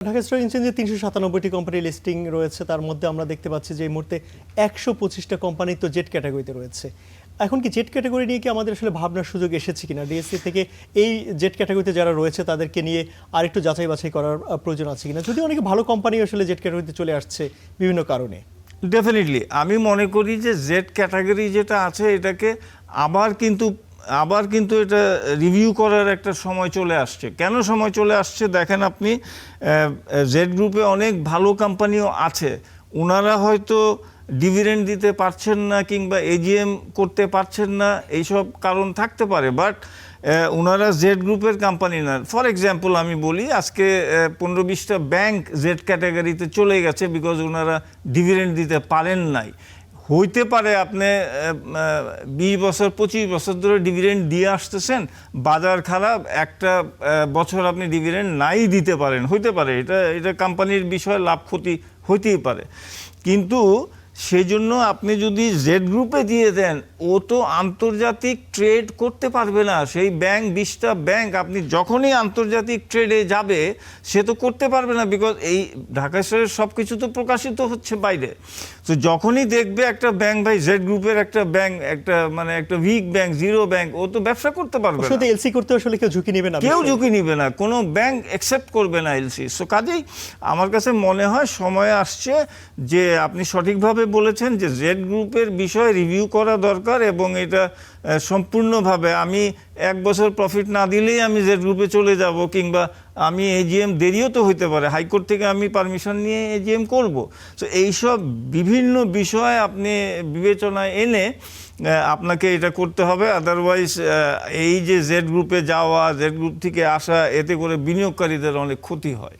Dhaka stock এক্সচেঞ্জে ৩৯৭টি company listing রয়েছে, তার মধ্যে আমরা দেখতে পাচ্ছি যে এই মুহূর্তে ১২৫টা কোম্পানি তো জেড ক্যাটাগরিতে রয়েছে। এখন কি জেড ক্যাটাগরি নিয়ে কি আমাদের আসলে ভাবনার সুযোগ এসেছে কিনা? ডিএসসি থেকে এই জেড ক্যাটাগরিতে যারা রয়েছে তাদেরকে নিয়ে আরেকটু যাচাই বাছাই করার প্রয়োজন আছে কিনা, যদি অনেকে ভালো কোম্পানি আসলে জেড ক্যাটাগরিতে চলে আসছে বিভিন্ন কারণে। ডেফিনেটলি আমি মনে করি যে জেড ক্যাটাগরি যেটা আছে এটাকে আবার কিন্তু এটা রিভিউ করার একটা সময় চলে আসছে। কেন সময় চলে আসছে দেখেন আপনি, জেড গ্রুপে অনেক ভালো কোম্পানিও আছে, ওনারা হয়তো ডিভিডেন্ড দিতে পারছেন না কিংবা এজিএম করতে পারছেন না, এইসব কারণ থাকতে পারে, বাট ওনারা জেড গ্রুপের কোম্পানি না। ফর এক্সাম্পল আমি বলি, আজকে 15-20টা ব্যাংক জেড ক্যাটাগরিতে চলে গেছে বিকজ ওনারা ডিভিডেন্ড দিতে পারেন নাই। হইতে পারে আপনি 20 বছর 25 বছর ধরে ডিভিডেন্ড দিয়ে আসতেছেন, বাজার খারাপ, একটা বছর আপনি ডিভিডেন্ড নাই দিতে পারেন, হইতে পারে, এটা কোম্পানির বিষয়ে লাভ ক্ষতি হইতেই পারে। কিন্তু সেই জন্য আপনি যদি জেড গ্রুপে দিয়ে দেন, ও তো আন্তর্জাতিক ট্রেড করতে পারবে না। সেই ব্যাংক 20টা ব্যাংক আপনি যখনই আন্তর্জাতিক ট্রেডে যাবে সে তো করতে পারবে না, বিকজ এই ঢাকা শহরের সব কিছু তো প্রকাশিত হচ্ছে বাইরে। তো যখনই দেখবে একটা ব্যাংক, ভাই জেড গ্রুপের একটা ব্যাংক, একটা উইক ব্যাংক, জিরো ব্যাংক, ও তো ব্যবসা করতে পারবে না। এলসি করতে আসলে কেউ ঝুঁকি নেবে না, কোনো ব্যাংক অ্যাকসেপ্ট করবে না এলসি। সো কাজেই আমার কাছে মনে হয় সময় আসছে যে আপনি সঠিকভাবে বলেছেন যে জেড গ্রুপের বিষয়ে রিভিউ করা দরকার, এবং এটা সম্পূর্ণভাবে আমি 1 বছর প্রফিট না দিলেই আমি জেড গ্রুপে চলে যাব, কিংবা আমি এজিএম দেরিও তো হইতে পারে, হাইকোর্ট থেকে আমি পারমিশন নিয়ে এজিএম করব। তো এইসব বিভিন্ন বিষয় আপনি বিবেচনায় এনে আপনাকে এটা করতে হবে। আদারওয়াইজ এই যে জেড গ্রুপে যাওয়া, জেড গ্রুপ থেকে আসা, এতে করে বিনিয়োগকারীদের অনেক ক্ষতি হয়।